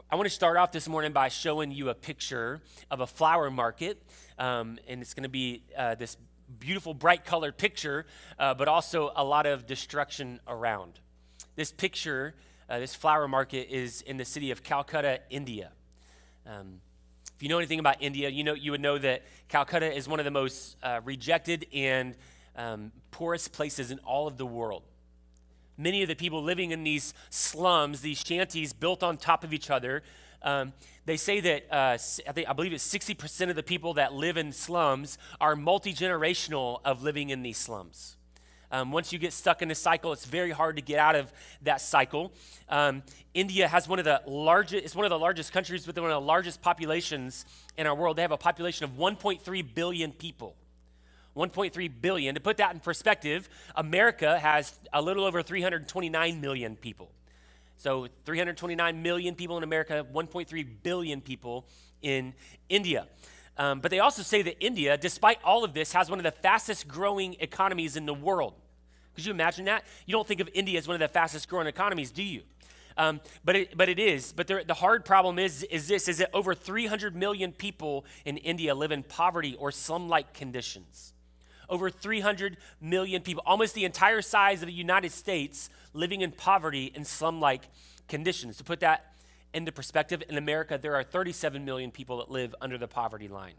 I want to start off this morning by showing you a picture of a flower market, and it's going to be this beautiful, bright colored picture, but also a lot of destruction around. This picture, this flower market is in the city of Calcutta, India. If you know anything about India, you would know that Calcutta is one of the most rejected and poorest places in all of the world. Many of the people living in these slums, these shanties built on top of each other, they say that I believe it's 60% of the people that live in slums are multi-generational of living in these slums. Once you get stuck in this cycle, it's very hard to get out of that cycle. India has one of the largest countries with one of the largest populations in our world. They have a population of 1.3 billion people. 1.3 billion. To put that in perspective, America has a little over 329 million people. So 329 million people in America, 1.3 billion people in India. But they also say that India, despite all of this, has one of the fastest growing economies in the world. Could you imagine that? You don't think of India as one of the fastest growing economies, do you? But it is. But the hard problem is that over 300 million people in India live in poverty or slum-like conditions. Over 300 million people, almost the entire size of the United States, living in poverty in slum-like conditions. To put that into perspective, in America, there are 37 million people that live under the poverty line.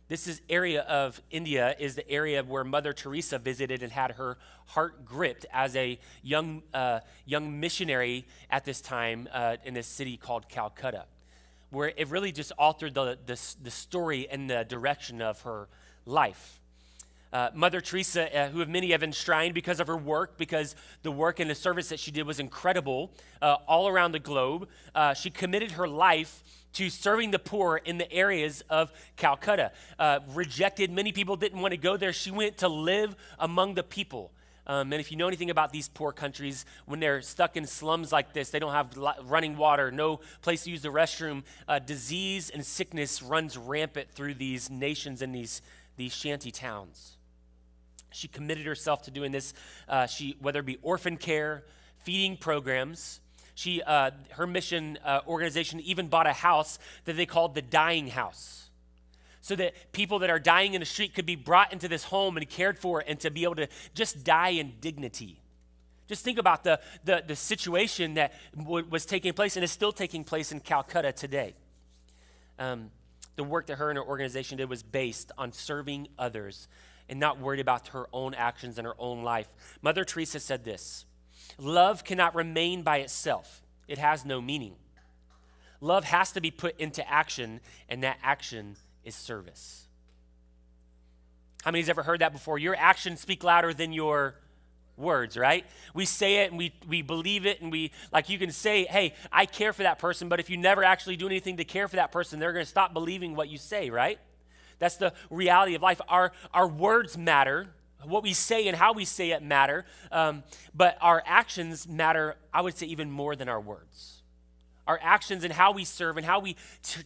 This area of India is the area where Mother Teresa visited and had her heart gripped as a young missionary at this time in this city called Calcutta, where it really just altered the story and the direction of her life. Mother Teresa, who many have enshrined because of her work, because the work and the service that she did was incredible all around the globe, she committed her life to serving the poor in the areas of Calcutta. Rejected, many people didn't want to go there. She went to live among the people. And if you know anything about these poor countries, when they're stuck in slums like this, they don't have running water, no place to use the restroom, disease and sickness runs rampant through these nations and these shanty towns. She committed herself to doing this, whether it be orphan care, feeding programs. Her mission organization even bought a house that they called the Dying House, so that people that are dying in the street could be brought into this home and cared for and to be able to just die in dignity. Just think about the situation that was taking place and is still taking place in Calcutta today. The work that her and her organization did was based on serving others and not worried about her own actions and her own life. Mother Teresa said this: love cannot remain by itself. It has no meaning. Love has to be put into action, and that action is service. How many's ever heard that before? Your actions speak louder than your words, right? We say it and we believe it, and you can say, hey, I care for that person, but if you never actually do anything to care for that person, they're going to stop believing what you say, right? That's the reality of life. Our words matter. What we say and how we say it matter, but our actions matter, I would say, even more than our words. Our actions and how we serve and how we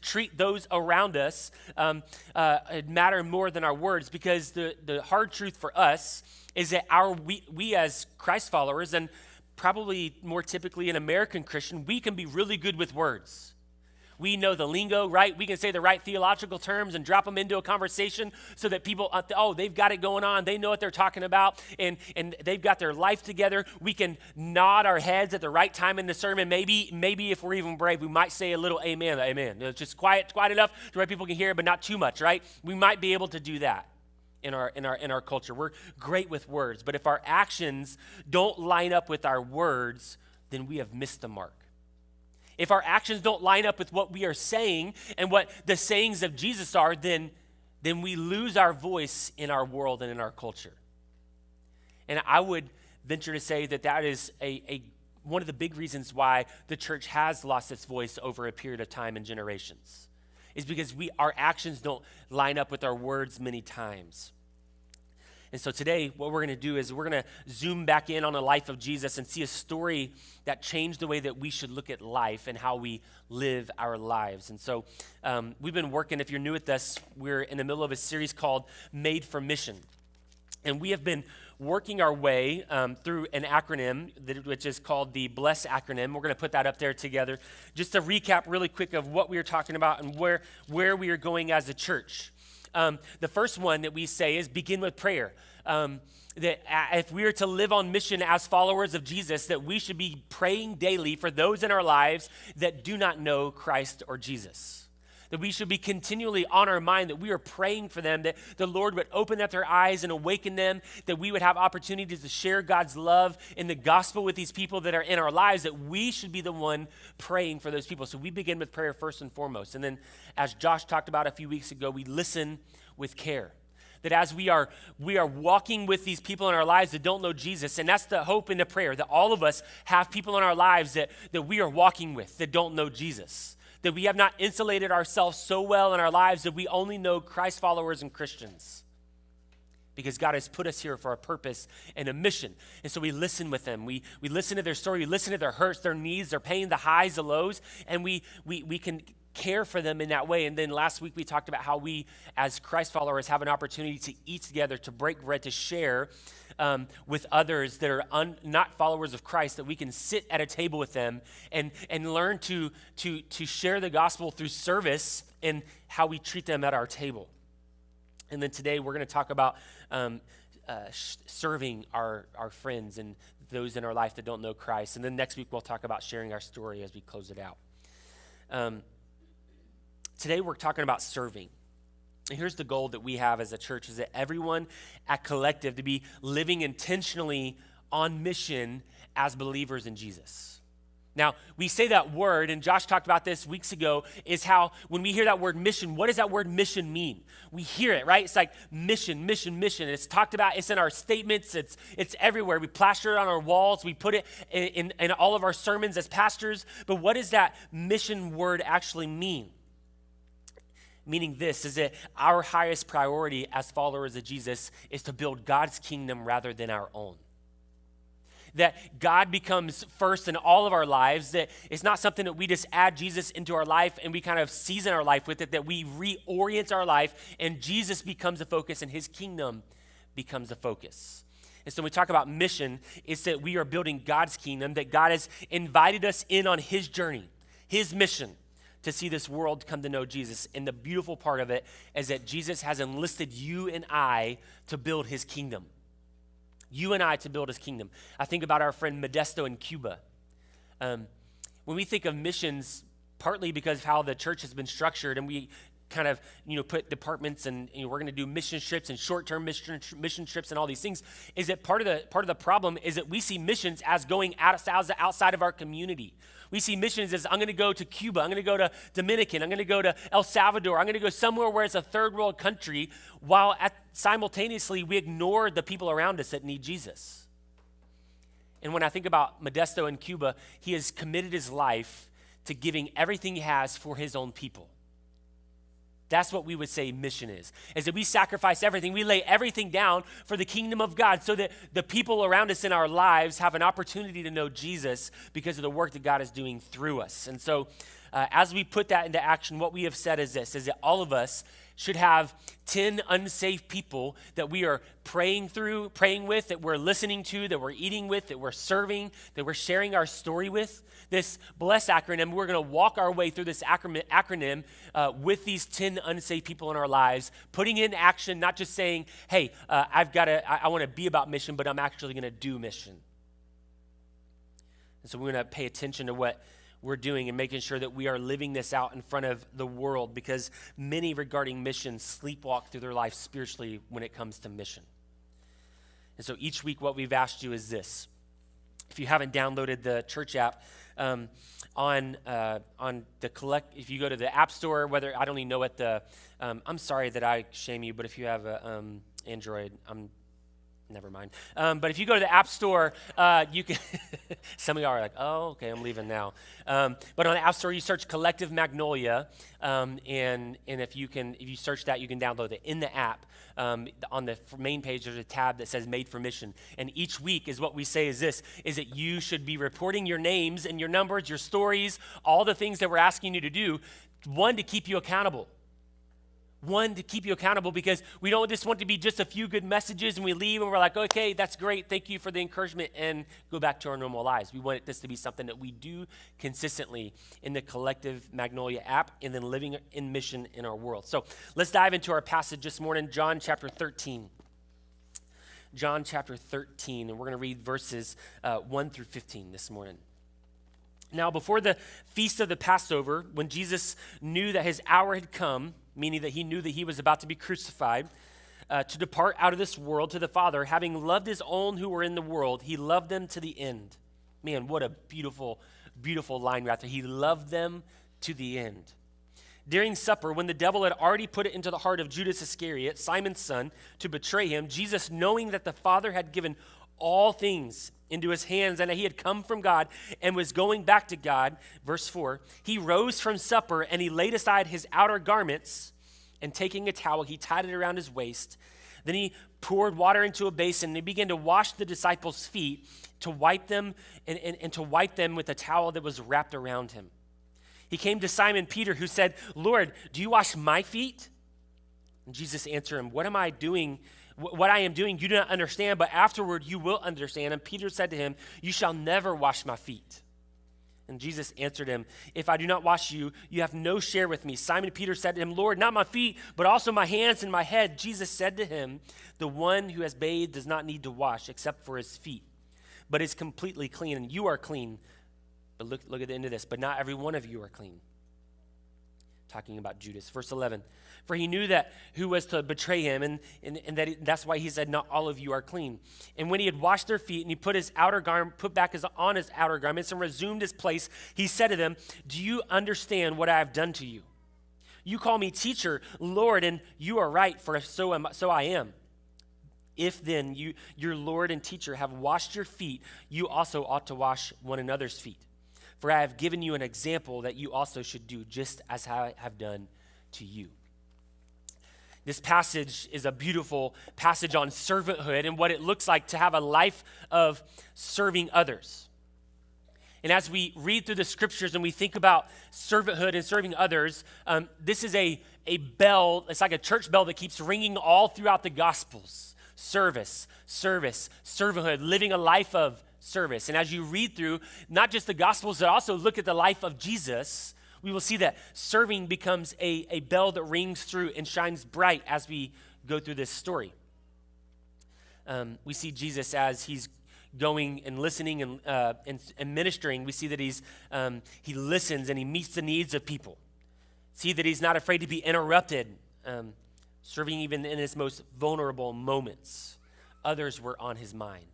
treat those around us matter more than our words, because the hard truth for us is that we as Christ followers, and probably more typically an American Christian, we can be really good with words. We know the lingo, right? We can say the right theological terms and drop them into a conversation so that people, they've got it going on. They know what they're talking about, and they've got their life together. We can nod our heads at the right time in the sermon. Maybe if we're even brave, we might say a little amen, amen. It's just quiet enough to where people can hear it, but not too much, right? We might be able to do that in our culture. We're great with words, but if our actions don't line up with our words, then we have missed the mark. If our actions don't line up with what we are saying and what the sayings of Jesus are, then we lose our voice in our world and in our culture. And I would venture to say that is one of the big reasons why the church has lost its voice over a period of time and generations, is because our actions don't line up with our words many times. And so today, what we're going to do is we're going to zoom back in on the life of Jesus and see a story that changed the way that we should look at life and how we live our lives. And so we've been working, if you're new with us, we're in the middle of a series called Made for Mission. And we have been working our way through an acronym, which is called the BLESS acronym. We're going to put that up there together. Just to recap really quick of what we are talking about and where we are going as a church. The first one that we say is begin with prayer. That if we are to live on mission as followers of Jesus, that we should be praying daily for those in our lives that do not know Christ or Jesus. That we should be continually on our mind, that we are praying for them, that the Lord would open up their eyes and awaken them, that we would have opportunities to share God's love in the gospel with these people that are in our lives, that we should be the one praying for those people. So we begin with prayer first and foremost. And then as Josh talked about a few weeks ago, we listen with care. That as we are walking with these people in our lives that don't know Jesus, and that's the hope in the prayer, that all of us have people in our lives that we are walking with that don't know Jesus. That we have not insulated ourselves so well in our lives that we only know Christ followers and Christians. Because God has put us here for a purpose and a mission. And so we listen with them. We listen to their story. We listen to their hurts, their needs, their pain, the highs, the lows. And we can care for them in that way. And then last week we talked about how we as Christ followers have an opportunity to eat together, to break bread, to share with others that are not followers of Christ, that we can sit at a table with them and learn to share the gospel through service and how we treat them at our table. And then today we're going to talk about serving our friends and those in our life that don't know Christ. And then next week we'll talk about sharing our story as we close it out. Today we're talking about serving. And here's the goal that we have as a church, is that everyone at Collective to be living intentionally on mission as believers in Jesus. Now, we say that word, and Josh talked about this weeks ago, is how when we hear that word mission, what does that word mission mean? We hear it, right? It's like mission, mission, mission. It's talked about, it's in our statements, it's everywhere. We plaster it on our walls, we put it in all of our sermons as pastors. But what does that mission word actually mean? Meaning this, is that our highest priority as followers of Jesus is to build God's kingdom rather than our own. That God becomes first in all of our lives, that it's not something that we just add Jesus into our life and we kind of season our life with it, that we reorient our life and Jesus becomes the focus and his kingdom becomes the focus. And so when we talk about mission, it's that we are building God's kingdom, that God has invited us in on his journey, his mission, to see this world come to know Jesus. And the beautiful part of it is that Jesus has enlisted you and I to build his kingdom. You and I to build his kingdom. I think about our friend Modesto in Cuba. When we think of missions, partly because of how the church has been structured, and we kind of, put departments and we're going to do mission trips and short-term mission trips and all these things, is that part of the problem is that we see missions as going outside of our community. We see missions as, I'm going to go to Cuba, I'm going to go to Dominican, I'm going to go to El Salvador, I'm going to go somewhere where it's a third world country, while simultaneously we ignore the people around us that need Jesus. And when I think about Modesto in Cuba, he has committed his life to giving everything he has for his own people. That's what we would say mission is that we sacrifice everything. We lay everything down for the kingdom of God so that the people around us in our lives have an opportunity to know Jesus because of the work that God is doing through us. And so as we put that into action, what we have said is this, is that all of us should have 10 unsaved people that we are praying with, that we're listening to, that we're eating with, that we're serving, that we're sharing our story with. This BLESS acronym, we're going to walk our way through this acronym with these 10 unsaved people in our lives, putting in action, not just saying, hey, I want to be about mission, but I'm actually going to do mission. And so we're going to pay attention to what we're doing and making sure that we are living this out in front of the world, because many regarding mission sleepwalk through their life spiritually when it comes to mission. And so each week what we've asked you is this. If you haven't downloaded the church app, on the if you go to the App Store, whether, I don't even know what I'm sorry that I shame you, but if you have a Android, never mind. But if you go to the App Store, you can, some of y'all are like, oh, okay, I'm leaving now. But on the App Store, you search Collective Magnolia, and if you search that, you can download it in the app. On the main page, there's a tab that says Made for Mission. And each week is what we say is this, is that you should be reporting your names and your numbers, your stories, all the things that we're asking you to do. One, to keep you accountable. One, to keep you accountable, because we don't just want to be just a few good messages and we leave and we're like, okay, that's great. Thank you for the encouragement, and go back to our normal lives. We want this to be something that we do consistently in the Collective Magnolia app and then living in mission in our world. So let's dive into our passage this morning, John chapter 13. John chapter 13, and we're going to read verses 1 through 15 this morning. Now, before the feast of the Passover, when Jesus knew that his hour had come, meaning that he knew that he was about to be crucified, to depart out of this world to the Father, having loved his own who were in the world, he loved them to the end. Man, what a beautiful, beautiful line right there. He loved them to the end. During supper, when the devil had already put it into the heart of Judas Iscariot, Simon's son, to betray him, Jesus, knowing that the Father had given all things into his hands and that he had come from God and was going back to God, verse 4, he rose from supper and he laid aside his outer garments, and taking a towel, he tied it around his waist. Then he poured water into a basin and he began to wash the disciples' feet, to wipe them and to wipe them with a towel that was wrapped around him. He came to Simon Peter, who said, Lord, do you wash my feet? And Jesus answered him, what I am doing, you do not understand, but afterward you will understand. And Peter said to him, you shall never wash my feet. And Jesus answered him, if I do not wash you, you have no share with me. Simon Peter said to him, Lord, not my feet, but also my hands and my head. Jesus said to him, the one who has bathed does not need to wash except for his feet, but is completely clean, and you are clean. But look at the end of this, but not every one of you are clean. Talking about Judas. Verse 11, for he knew that who was to betray him, and that's why he said, not all of you are clean. And when he had washed their feet, and he put his outer garment, put back on his outer garments, and resumed his place, he said to them, do you understand what I have done to you? You call me teacher, Lord, and you are right, for so I am. If then your Lord and teacher have washed your feet, you also ought to wash one another's feet. For I have given you an example that you also should do, just as I have done to you. This passage is a beautiful passage on servanthood and what it looks like to have a life of serving others. And as we read through the scriptures and we think about servanthood and serving others, this is a bell. It's like a church bell that keeps ringing all throughout the Gospels. Service, servanthood, living a life of service. And as you read through not just the Gospels, but also look at the life of Jesus, we will see that serving becomes a bell that rings through and shines bright as we go through this story. We see Jesus as he's going and listening and ministering. We see that he listens and he meets the needs of people. See that he's not afraid to be interrupted, serving even in his most vulnerable moments. Others were on his mind.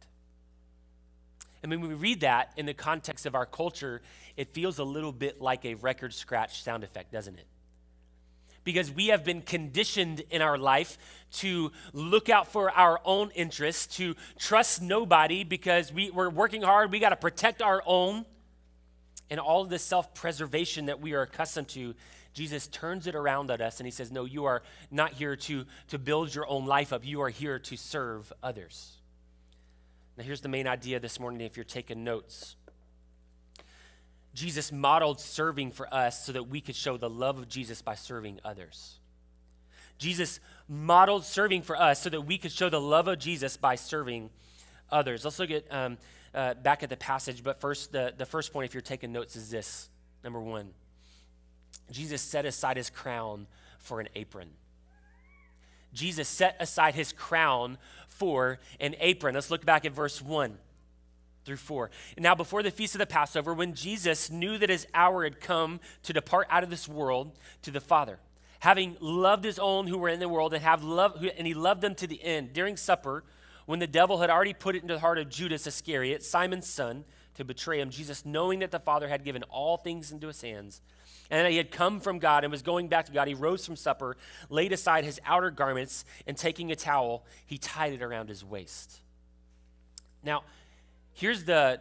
And when we read that in the context of our culture, it feels a little bit like a record scratch sound effect, doesn't it? Because we have been conditioned in our life to look out for our own interests, to trust nobody because we're working hard, we got to protect our own. And all of this self-preservation that we are accustomed to, Jesus turns it around at us and he says, no, you are not here to build your own life up. You are here to serve others. Now, here's the main idea this morning if you're taking notes. Jesus modeled serving for us so that we could show the love of Jesus by serving others. Jesus modeled serving for us so that we could show the love of Jesus by serving others. Let's look at back at the passage, but first, the first point, if you're taking notes, is this. Number one, Jesus set aside his crown for an apron. Jesus set aside his crown for an apron. Let's look back at verse 1 through 4. Now, before the feast of the Passover, when Jesus knew that his hour had come to depart out of this world to the Father, having loved his own who were in the world and he loved them to the end, during supper, when the devil had already put it into the heart of Judas Iscariot, Simon's son, to betray him, Jesus, knowing that the Father had given all things into his hands, and that he had come from God and was going back to God, he rose from supper, laid aside his outer garments, and taking a towel, he tied it around his waist. Now, here's the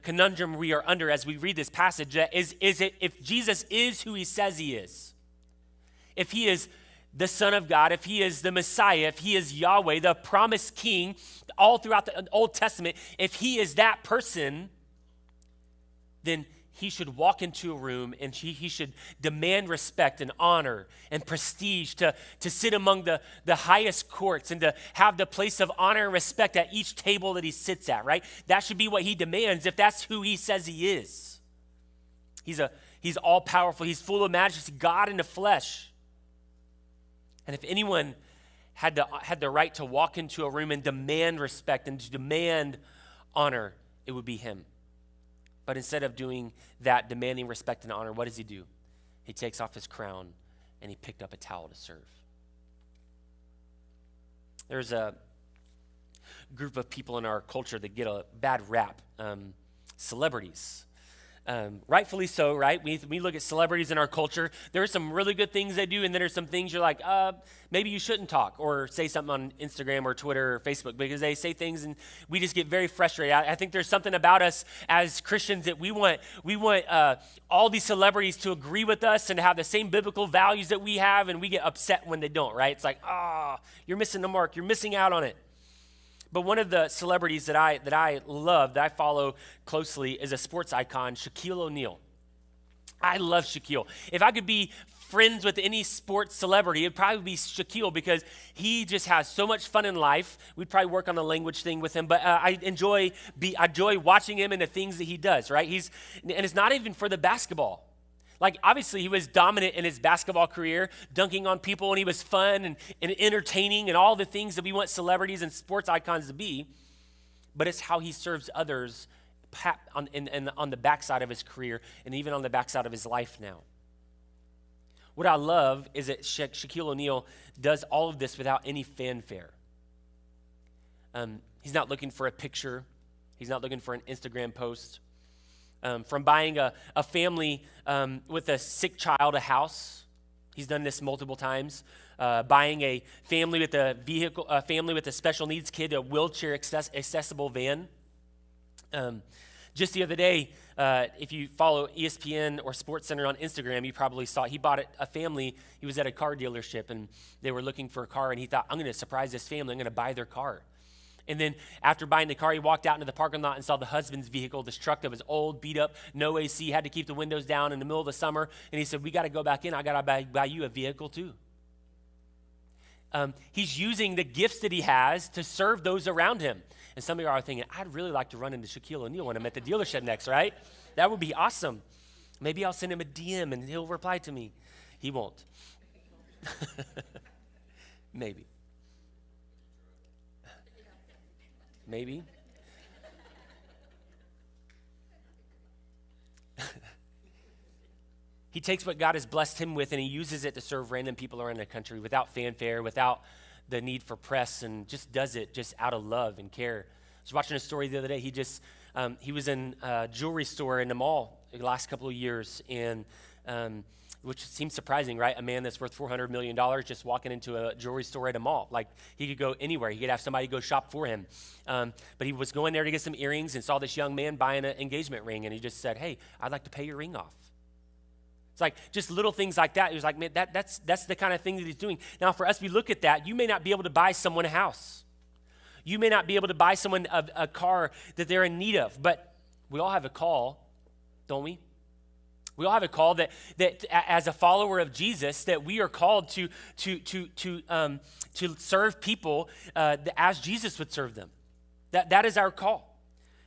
conundrum we are under as we read this passage. If Jesus is who he says he is, if he is the Son of God, if he is the Messiah, if he is Yahweh, the promised King, all throughout the Old Testament, if he is that person, then he should walk into a room and he should demand respect and honor and prestige to sit among the highest courts and to have the place of honor and respect at each table that he sits at, right? That should be what he demands if that's who he says he is. He's all powerful. He's full of majesty, God in the flesh. And if anyone had the right to walk into a room and demand respect and to demand honor, it would be him. But instead of doing that, demanding respect and honor, what does he do? He takes off his crown and he picked up a towel to serve. There's a group of people in our culture that get a bad rap, celebrities. Rightfully so, right? We look at celebrities in our culture. There are some really good things they do, and then there's some things you're like, maybe you shouldn't talk or say something on Instagram or Twitter or Facebook, because they say things and we just get very frustrated. I think there's something about us as Christians that we want all these celebrities to agree with us and to have the same biblical values that we have, and we get upset when they don't, right? It's like, you're missing the mark. You're missing out on it. But one of the celebrities that I love, that I follow closely, is a sports icon, Shaquille O'Neal. I love Shaquille. If I could be friends with any sports celebrity, it'd probably be Shaquille, because he just has so much fun in life. We'd probably work on a language thing with him, but I enjoy watching him and the things that he does, right? And it's not even for the basketball. Like, obviously, he was dominant in his basketball career, dunking on people, and he was fun and entertaining and all the things that we want celebrities and sports icons to be. But it's how he serves others on the backside of his career and even on the backside of his life now. What I love is that Shaquille O'Neal does all of this without any fanfare. He's not looking for a picture. He's not looking for an Instagram post. From buying a family with a sick child a house. He's done this multiple times. Buying a family with a family with a special needs kid a wheelchair accessible van. Just the other day, if you follow ESPN or SportsCenter on Instagram, you probably saw he bought a family. He was at a car dealership and they were looking for a car, and he thought, I'm going to surprise this family. I'm going to buy their car. And then after buying the car, he walked out into the parking lot and saw the husband's vehicle, this truck that was old, beat up, no AC, had to keep the windows down in the middle of the summer. And he said, we got to go back in. I got to buy you a vehicle too. He's using the gifts that he has to serve those around him. And some of you are thinking, I'd really like to run into Shaquille O'Neal when I'm at the dealership next, right? That would be awesome. Maybe I'll send him a DM and he'll reply to me. He won't. Maybe. Maybe. He takes what God has blessed him with and he uses it to serve random people around the country without fanfare, without the need for press, and just does it just out of love and care. I was watching a story the other day. He was in a jewelry store in the mall the last couple of years, and which seems surprising, right? A man that's worth $400 million just walking into a jewelry store at a mall. Like, he could go anywhere. He could have somebody go shop for him. But he was going there to get some earrings and saw this young man buying an engagement ring, and he just said, hey, I'd like to pay your ring off. It's like just little things like that. He was like, man, that's the kind of thing that he's doing. Now, for us, we look at that. You may not be able to buy someone a house. You may not be able to buy someone a car that they're in need of, but we all have a call, don't we? We all have a call that as a follower of Jesus, that we are called to serve people as Jesus would serve them. That is our call.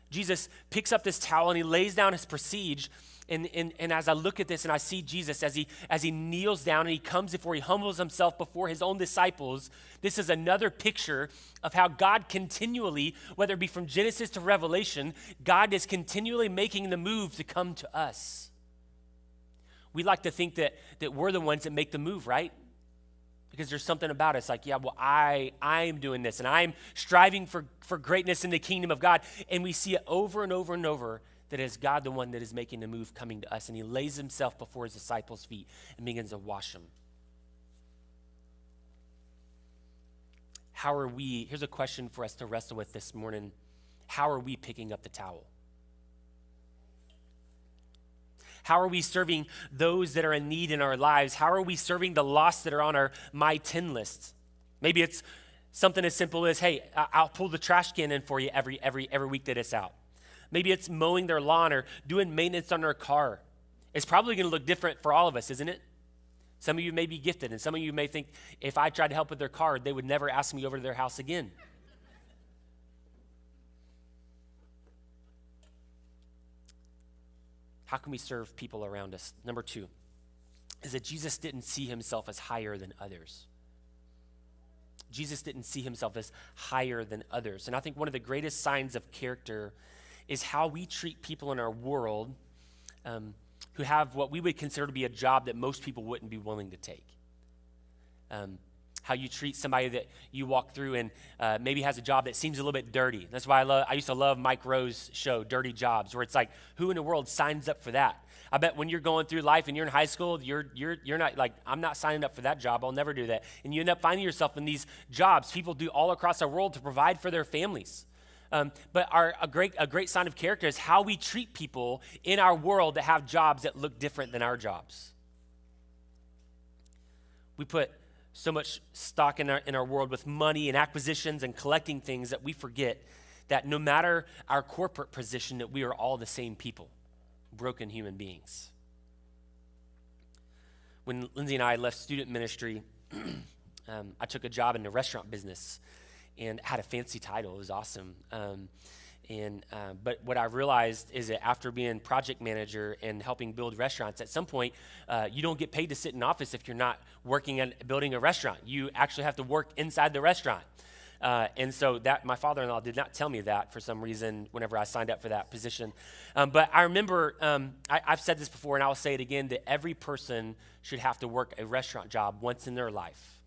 Jesus picks up this towel and he lays down his prestige. And as I look at this and I see Jesus as he kneels down and he comes before, he humbles himself before his own disciples, this is another picture of how God continually, whether it be from Genesis to Revelation, God is continually making the move to come to us. We like to think that we're the ones that make the move, right? Because there's something about us like, yeah, well, I'm doing this and I'm striving for greatness in the kingdom of God. And we see it over and over and over that it's God the one that is making the move coming to us. And he lays himself before his disciples' feet and begins to wash them. How are we, here's a question for us to wrestle with this morning. How are we picking up the towel? How are we serving those that are in need in our lives? How are we serving the lost that are on our My 10 list? Maybe it's something as simple as, hey, I'll pull the trash can in for you every week that it's out. Maybe it's mowing their lawn or doing maintenance on their car. It's probably going to look different for all of us, isn't it? Some of you may be gifted, and some of you may think if I tried to help with their car, they would never ask me over to their house again. How can we serve people around us? Number 2 is that Jesus didn't see himself as higher than others. Jesus didn't see himself as higher than others. And I think one of the greatest signs of character is how we treat people in our world who have what we would consider to be a job that most people wouldn't be willing to take. How you treat somebody that you walk through and maybe has a job that seems a little bit dirty. That's why I used to love Mike Rowe's show, Dirty Jobs, where it's like, who in the world signs up for that? I bet when you're going through life and you're in high school, you're not like, I'm not signing up for that job. I'll never do that. And you end up finding yourself in these jobs people do all across our world to provide for their families. But a great sign of character is how we treat people in our world that have jobs that look different than our jobs. We put so much stock in our world with money and acquisitions and collecting things that we forget that no matter our corporate position, that we are all the same people, broken human beings. When Lindsay and I left student ministry, I took a job in the restaurant business and had a fancy title. It was awesome. But what I realized is that after being project manager and helping build restaurants, at some point, you don't get paid to sit in office if you're not working on building a restaurant. You actually have to work inside the restaurant. And so that my father-in-law did not tell me that for some reason whenever I signed up for that position. But I remember, I've said this before and I'll say it again, that every person should have to work a restaurant job once in their life.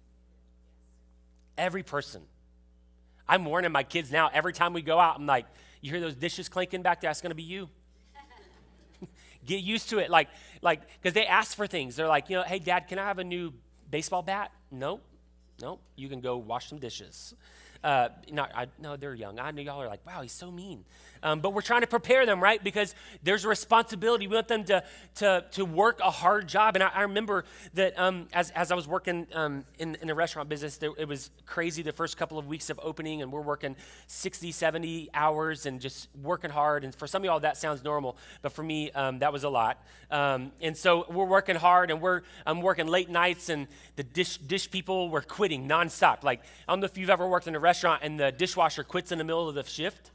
Every person. I'm warning my kids now, every time we go out, I'm like, you hear those dishes clinking back there? That's going to be you. Get used to it. Like, because they ask for things. They're like, hey, Dad, can I have a new baseball bat? Nope. You can go wash some dishes. No, they're young. I know y'all are like, wow, he's so mean. But we're trying to prepare them, right? Because there's a responsibility. We want them to work a hard job. And I remember that as I was working in the restaurant business, it was crazy the first couple of weeks of opening, and we're working 60, 70 hours and just working hard. And for some of y'all, that sounds normal. But for me, that was a lot. And so we're working hard, and I'm working late nights, and the dish people were quitting nonstop. Like, I don't know if you've ever worked in a restaurant and the dishwasher quits in the middle of the shift.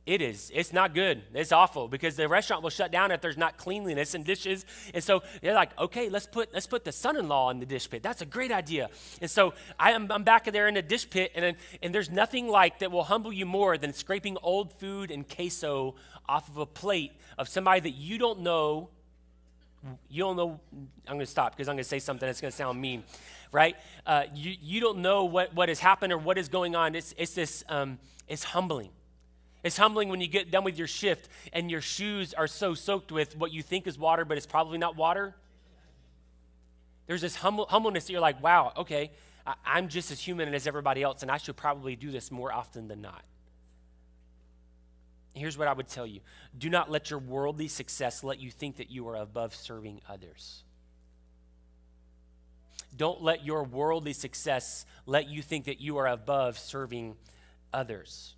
It's not good. It's awful because the restaurant will shut down if there's not cleanliness and dishes. And so they're like, okay, let's put the son-in-law in the dish pit. That's a great idea. And so I'm back there in the dish pit, and there's nothing like that will humble you more than scraping old food and queso off of a plate of somebody that you don't know. I'm going to stop because I'm going to say something that's going to sound mean, right? You don't know what has happened or what is going on. It's humbling. It's humbling when you get done with your shift and your shoes are so soaked with what you think is water, but it's probably not water. There's this humbleness that you're like, wow, okay, I'm just as human as everybody else, and I should probably do this more often than not. Here's what I would tell you. Do not let your worldly success let you think that you are above serving others. Don't let your worldly success let you think that you are above serving others.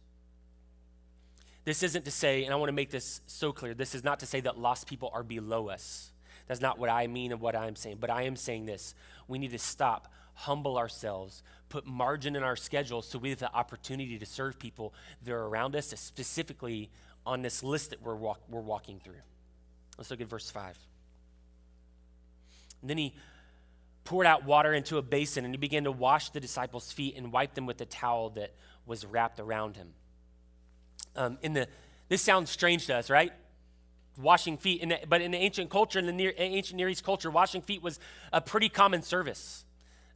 This isn't to say, and I want to make this so clear, this is not to say that lost people are below us. That's not what I mean and what I'm saying. But I am saying this. We need to stop, humble ourselves, put margin in our schedule so we have the opportunity to serve people that are around us, specifically on this list that we're walking through. Let's look at verse 5. And then he poured out water into a basin, and he began to wash the disciples' feet and wipe them with the towel that was wrapped around him. This sounds strange to us, right? Washing feet, but in the ancient culture, in the ancient Near East culture, washing feet was a pretty common service.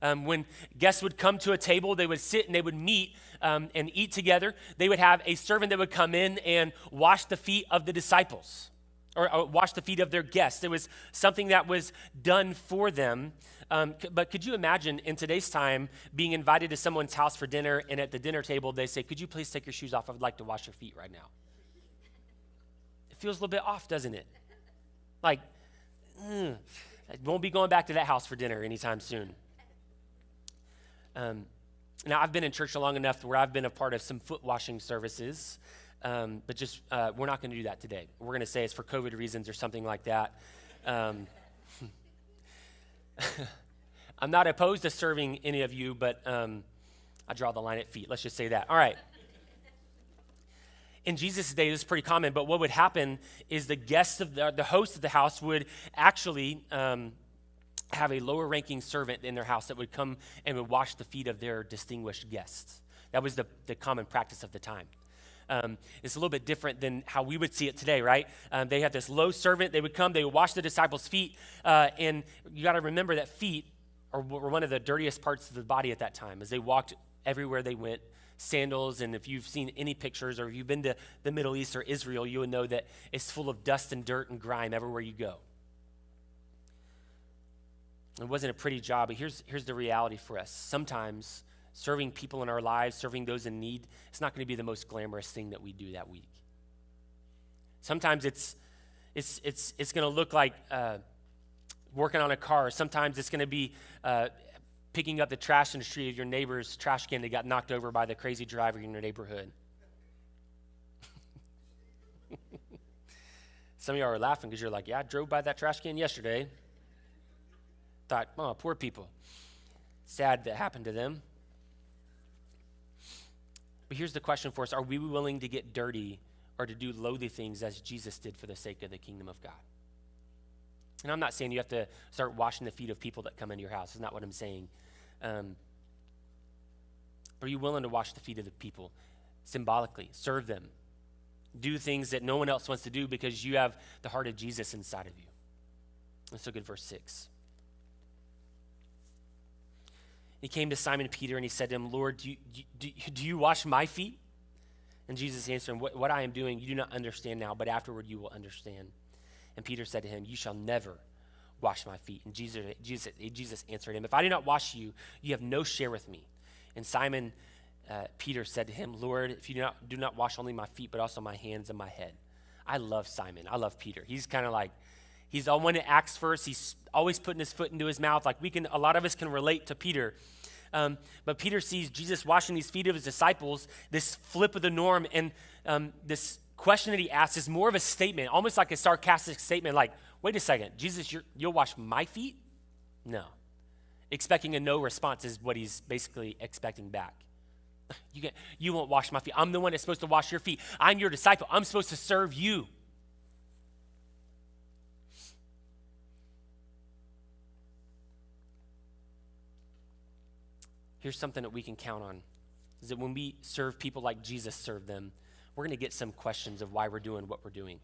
When guests would come to a table, they would sit and they would meet and eat together. They would have a servant that would come in and wash the feet of the disciples or wash the feet of their guests. It was something that was done for them. But could you imagine in today's time being invited to someone's house for dinner, and at the dinner table they say, could you please take your shoes off? I would like to wash your feet right now. It feels a little bit off, doesn't it? Like, I won't be going back to that house for dinner anytime soon. Now, I've been in church long enough where I've been a part of some foot washing services. but just we're not going to do that today. We're going to say it's for COVID reasons or something like that. I'm not opposed to serving any of you, but I draw the line at feet. Let's just say that. All right. In Jesus' day, this is pretty common, but what would happen is the guests of the host of the house would actually have a lower-ranking servant in their house that would come and would wash the feet of their distinguished guests. That was the common practice of the time. It's a little bit different than how we would see it today, right? They have this low servant. They would come. They would wash the disciples' feet. And you got to remember that feet were one of the dirtiest parts of the body at that time, as they walked everywhere they went. Sandals, and if you've seen any pictures or if you've been to the Middle East or Israel, you would know that it's full of dust and dirt and grime everywhere you go. It wasn't a pretty job, but here's the reality for us. Sometimes serving people in our lives, serving those in need, it's not going to be the most glamorous thing that we do that week. Sometimes it's going to look like working on a car. Sometimes it's going to be picking up the trash in the street of your neighbor's trash can that got knocked over by the crazy driver in your neighborhood. Some of y'all are laughing because you're like, yeah, I drove by that trash can yesterday. Thought, oh, poor people. Sad that happened to them. But here's the question for us. Are we willing to get dirty or to do lowly things as Jesus did for the sake of the kingdom of God? And I'm not saying you have to start washing the feet of people that come into your house. That's not what I'm saying. Are you willing to wash the feet of the people symbolically? Serve them. Do things that no one else wants to do because you have the heart of Jesus inside of you. Let's look at verse 6. He came to Simon Peter and he said to him, Lord, do you wash my feet? And Jesus answered him, what I am doing you do not understand now, but afterward you will understand. And Peter said to him, you shall never wash my feet. And Jesus answered him, if I do not wash you, you have no share with me. And Simon Peter said to him, Lord, if you do not wash only my feet, but also my hands and my head. I love Simon. I love Peter. He's kind of like, he's the one that acts first. He's always putting his foot into his mouth. Like a lot of us can relate to Peter. But Peter sees Jesus washing these feet of his disciples, this flip of the norm, and this question that he asks is more of a statement, almost like a sarcastic statement, like, wait a second, Jesus, you'll wash my feet? No. Expecting a no response is what he's basically expecting back. You won't wash my feet. I'm the one that's supposed to wash your feet. I'm your disciple. I'm supposed to serve you. Here's something that we can count on, is that when we serve people like Jesus served them, we're going to get some questions of why we're doing what we're doing.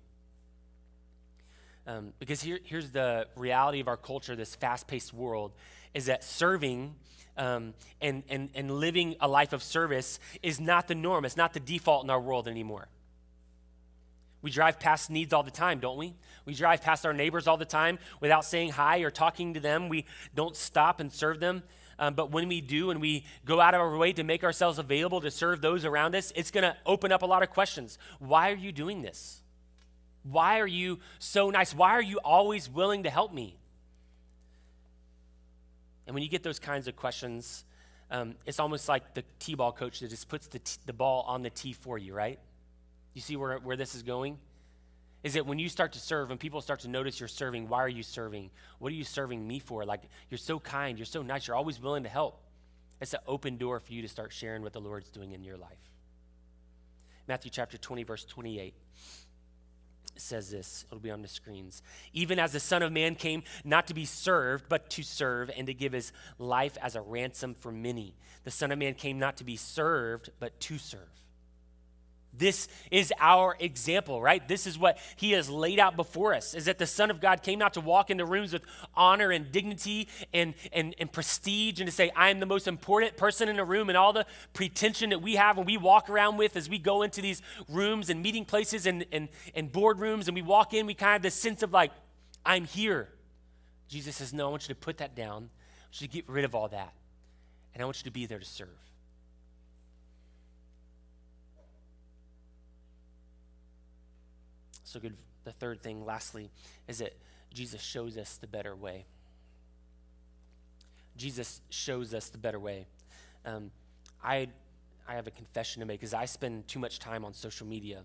Because here's the reality of our culture, this fast-paced world, is that serving and living a life of service is not the norm. It's not the default in our world anymore. We drive past needs all the time, don't we? We drive past our neighbors all the time without saying hi or talking to them. We don't stop and serve them. But when we do and we go out of our way to make ourselves available to serve those around us, it's going to open up a lot of questions. Why are you doing this? Why are you so nice? Why are you always willing to help me? And when you get those kinds of questions, it's almost like the t-ball coach that just puts the ball on the tee for you, right? You see where this is going? Is that when you start to serve and people start to notice you're serving, why are you serving? What are you serving me for? Like, you're so kind, you're so nice, you're always willing to help. It's an open door for you to start sharing what the Lord's doing in your life. Matthew chapter 20, verse 28. It says this, it'll be on the screens. Even as the Son of Man came not to be served, but to serve and to give his life as a ransom for many. The Son of Man came not to be served, but to serve. This is our example, right? This is what he has laid out before us, is that the Son of God came not to walk into rooms with honor and dignity and prestige and to say, I am the most important person in the room, and all the pretension that we have and we walk around with as we go into these rooms and meeting places and boardrooms, and we walk in, we kind of have this sense of like, I'm here. Jesus says, no, I want you to put that down. I want you to get rid of all that. And I want you to be there to serve. So good. The third thing, lastly, is that Jesus shows us the better way. Jesus shows us the better way. I I have a confession to make, because I spend too much time on social media.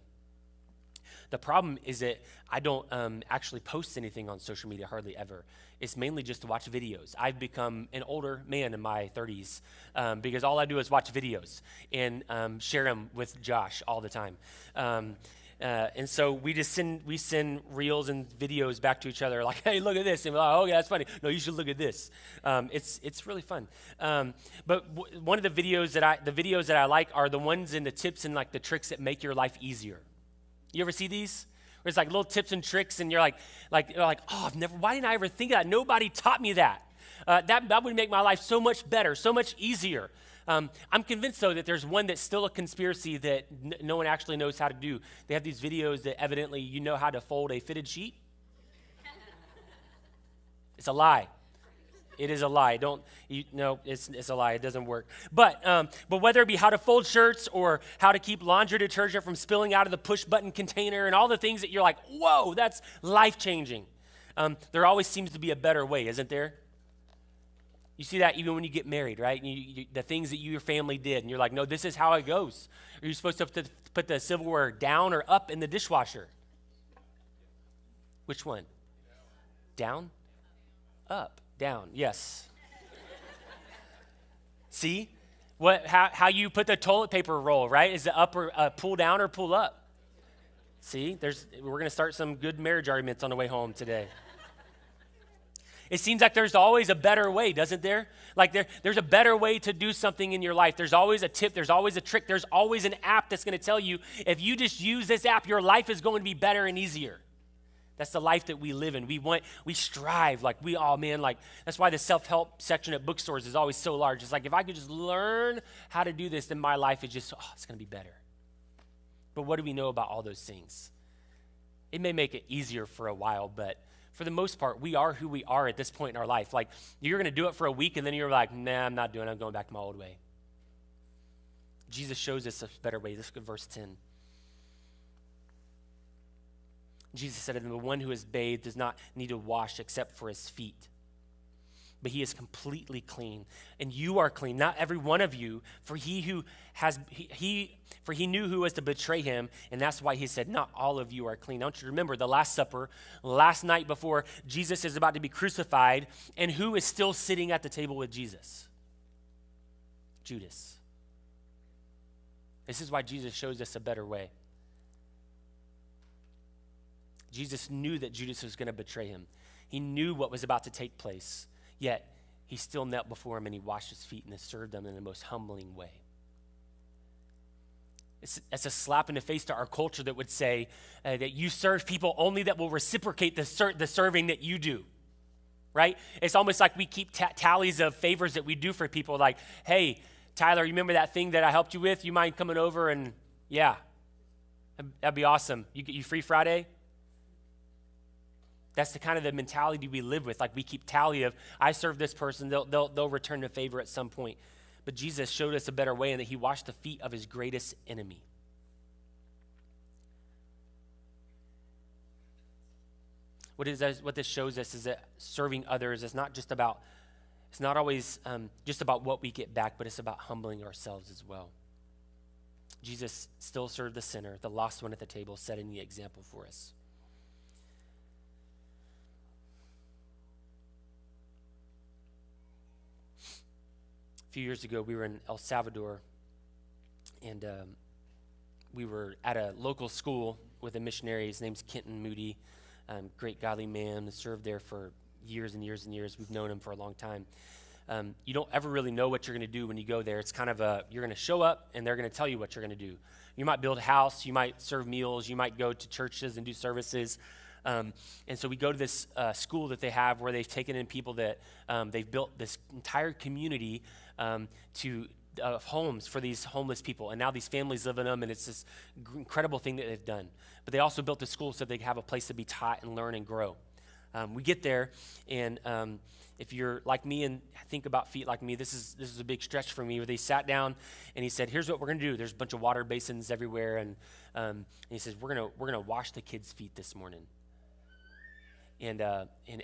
The problem is that I don't actually post anything on social media hardly ever. It's mainly just to watch videos. I've become an older man in my 30s because all I do is watch videos and share them with Josh all the time. And so we send reels and videos back to each other like, hey, look at this. And we're like, oh, yeah, that's funny. No, you should look at this. It's really fun. But one of the videos that I like are the ones and the tips and like the tricks that make your life easier. You ever see these? Where it's like little tips and tricks, and you're like, oh, why didn't I ever think of that? Nobody taught me that. That would make my life so much better, so much easier. I'm convinced, though, that there's one that's still a conspiracy that no one actually knows how to do. They have these videos that evidently you know how to fold a fitted sheet. It's a lie. It is a lie. It's a lie. It doesn't work. But whether it be how to fold shirts or how to keep laundry detergent from spilling out of the push button container and all the things that you're like, whoa, that's life changing. There always seems to be a better way, isn't there? You see that even when you get married, right? The things that your family did, and you're like, no, this is how it goes. Are you supposed to put the silverware down or up in the dishwasher? Which one? Down? Up. Down, yes. See? How you put the toilet paper roll, right? Is it up or pull down or pull up? See? We're going to start some good marriage arguments on the way home today. It seems like there's always a better way, doesn't there? Like there's a better way to do something in your life. There's always a tip. There's always a trick. There's always an app that's going to tell you, if you just use this app, your life is going to be better and easier. That's the life that we live in. We strive, that's why the self-help section at bookstores is always so large. It's like, if I could just learn how to do this, then my life is just, it's going to be better. But what do we know about all those things? It may make it easier for a while, but for the most part, we are who we are at this point in our life. Like, you're going to do it for a week, and then you're like, nah, I'm not doing it. I'm going back to my old way. Jesus shows us a better way. Let's go to verse 10. Jesus said to them, the one who is bathed does not need to wash except for his feet, but he is completely clean. And you are clean, not every one of you, for he knew who was to betray him, and that's why he said, not all of you are clean. Don't you remember the Last Supper, last night before Jesus is about to be crucified, and who is still sitting at the table with Jesus? Judas. This is why Jesus shows us a better way. Jesus knew that Judas was going to betray him. He knew what was about to take place, yet he still knelt before him and he washed his feet and served them in the most humbling way. It's a slap in the face to our culture that would say that you serve people only that will reciprocate the serving that you do, right? It's almost like we keep tallies of favors that we do for people, like, hey, Tyler, you remember that thing that I helped you with? You mind coming over and, yeah, that'd be awesome. You free Friday? That's the kind of the mentality we live with. Like, we keep tally of, I serve this person, they'll return the favor at some point. But Jesus showed us a better way in that he washed the feet of his greatest enemy. What this shows us is that serving others is not always just about what we get back, but it's about humbling ourselves as well. Jesus still served the sinner, the lost one at the table, setting the example for us. A few years ago, we were in El Salvador, and we were at a local school with a missionary. His name's Kenton Moody, great godly man, served there for years and years and years. We've known him for a long time. You don't ever really know what you're going to do when you go there. It's kind of you're going to show up, and they're going to tell you what you're going to do. You might build a house, you might serve meals, you might go to churches and do services. And so we go to this school that they have where they've taken in people that they've built this entire community to homes for these homeless people. And now these families live in them, and it's this incredible thing that they've done. But they also built the school so they have a place to be taught and learn and grow. We get there, and if you're like me and think about feet like me, this is a big stretch for me. Where they sat down, and he said, "Here's what we're going to do. There's a bunch of water basins everywhere, and he says we're gonna wash the kids' feet this morning. And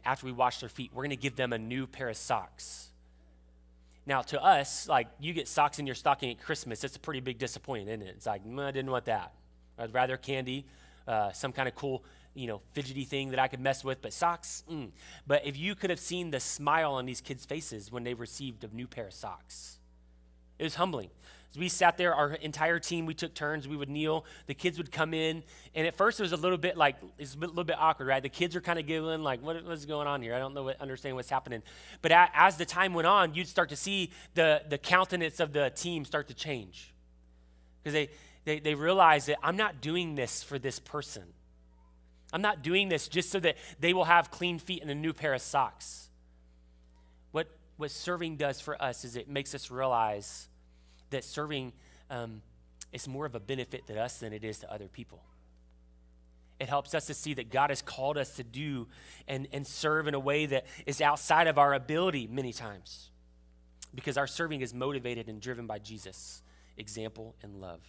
after we wash their feet, we're going to give them a new pair of socks. Now, to us, like, you get socks in your stocking at Christmas, it's a pretty big disappointment, isn't it? It's like, I didn't want that. I'd rather candy, some kind of cool, fidgety thing that I could mess with, but socks, But if you could have seen the smile on these kids' faces when they received a new pair of socks, it was humbling. As we sat there, our entire team, we took turns, we would kneel, the kids would come in, and at first it was a little bit awkward, right? The kids are kind of giggling, like, what's going on here? I don't understand what's happening. But as the time went on, you'd start to see the countenance of the team start to change. Because they realize that I'm not doing this for this person. I'm not doing this just so that they will have clean feet and a new pair of socks. What serving does for us is it makes us realize that serving is more of a benefit to us than it is to other people. It helps us to see that God has called us to do and serve in a way that is outside of our ability many times, because our serving is motivated and driven by Jesus' example and love.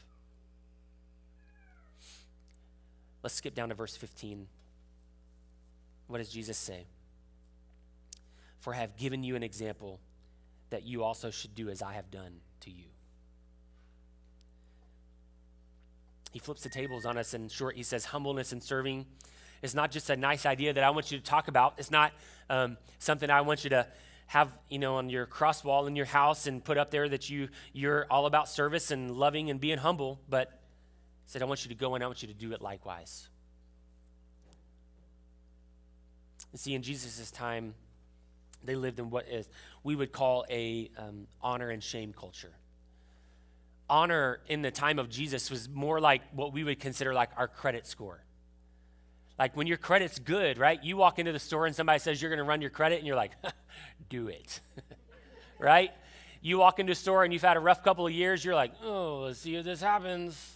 Let's skip down to verse 15. What does Jesus say? For I have given you an example that you also should do as I have done to you. He flips the tables on us. In short, he says humbleness and serving is not just a nice idea that I want you to talk about. It's not something I want you to have, on your cross wall in your house and put up there that you're all about service and loving and being humble. But he said, I want you to go and I want you to do it likewise. You see, in Jesus' time, they lived in what we would call a honor and shame culture. Honor in the time of Jesus was more like what we would consider like our credit score. Like when your credit's good, right? You walk into the store and somebody says you're going to run your credit and you're like, do it, right? You walk into a store and you've had a rough couple of years, you're like, oh, let's see if this happens.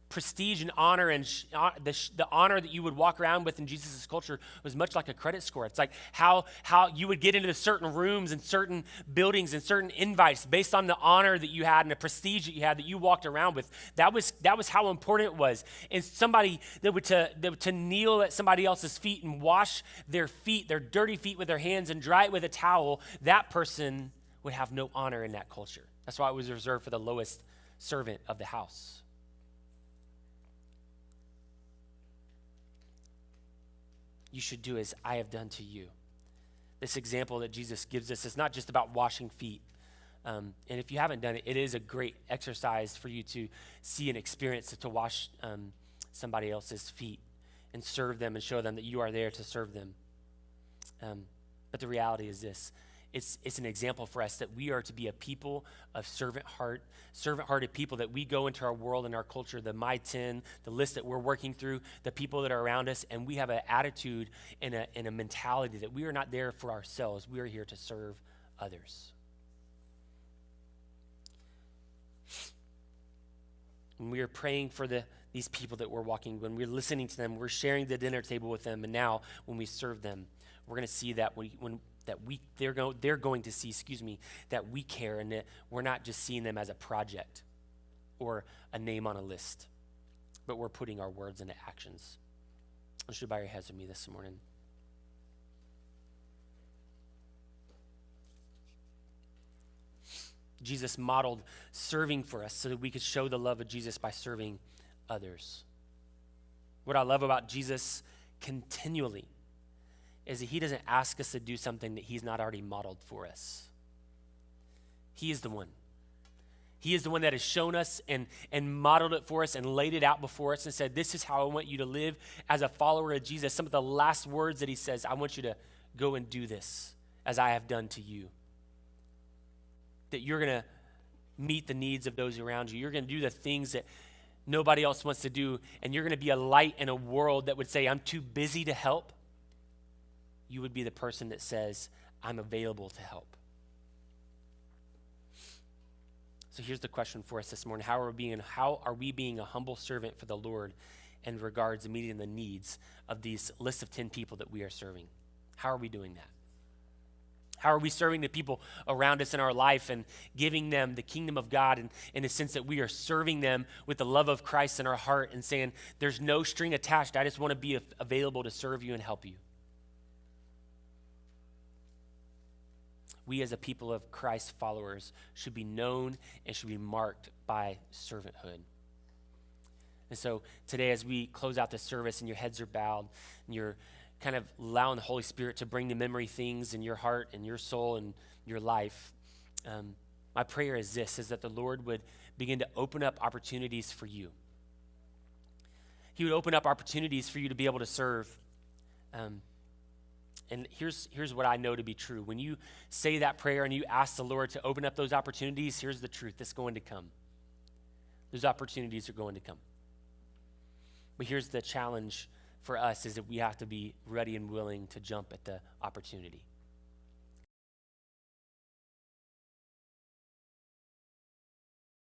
Prestige and honor and the honor that you would walk around with in Jesus' culture was much like a credit score. It's like how you would get into certain rooms and certain buildings and certain invites based on the honor that you had and the prestige that you had that you walked around with. That was how important it was. And somebody that would to kneel at somebody else's feet and wash their feet, their dirty feet with their hands and dry it with a towel, that person would have no honor in that culture. That's why it was reserved for the lowest servant of the house. You should do as I have done to you. This example that Jesus gives us is not just about washing feet. And if you haven't done it, it is a great exercise for you to see and experience to wash somebody else's feet and serve them and show them that you are there to serve them. But the reality is this. It's an example for us that we are to be a people of servant-hearted people, that we go into our world and our culture, the My 10, the list that we're working through, the people that are around us, and we have an attitude and a mentality that we are not there for ourselves. We are here to serve others. When we are praying for these people that we're walking, when we're listening to them, we're sharing the dinner table with them, and now when we serve them, we're going to see that they're going to see, that we care and that we're not just seeing them as a project or a name on a list, but we're putting our words into actions. I want you to bow your heads with me this morning. Jesus modeled serving for us so that we could show the love of Jesus by serving others. What I love about Jesus continually is that he doesn't ask us to do something that he's not already modeled for us. He is the one. He is the one that has shown us and modeled it for us and laid it out before us and said, this is how I want you to live as a follower of Jesus. Some of the last words that he says, I want you to go and do this as I have done to you. That you're going to meet the needs of those around you. You're going to do the things that nobody else wants to do, and you're going to be a light in a world that would say, I'm too busy to help. You would be the person that says, I'm available to help. So here's the question for us this morning. How are we being a humble servant for the Lord in regards to meeting the needs of these list of 10 people that we are serving? How are we doing that? How are we serving the people around us in our life and giving them the kingdom of God in the sense that we are serving them with the love of Christ in our heart and saying, there's no string attached. I just want to be available to serve you and help you. we as a people of Christ followers should be known and should be marked by servanthood. And so today, as we close out the service and your heads are bowed and you're kind of allowing the Holy Spirit to bring to memory things in your heart and your soul and your life, my prayer is this, is that the Lord would begin to open up opportunities for you. He would open up opportunities for you to be able to serve. And here's what I know to be true. When you say that prayer and you ask the Lord to open up those opportunities, here's the truth. It's going to come. Those opportunities are going to come. But here's the challenge for us, is that we have to be ready and willing to jump at the opportunity.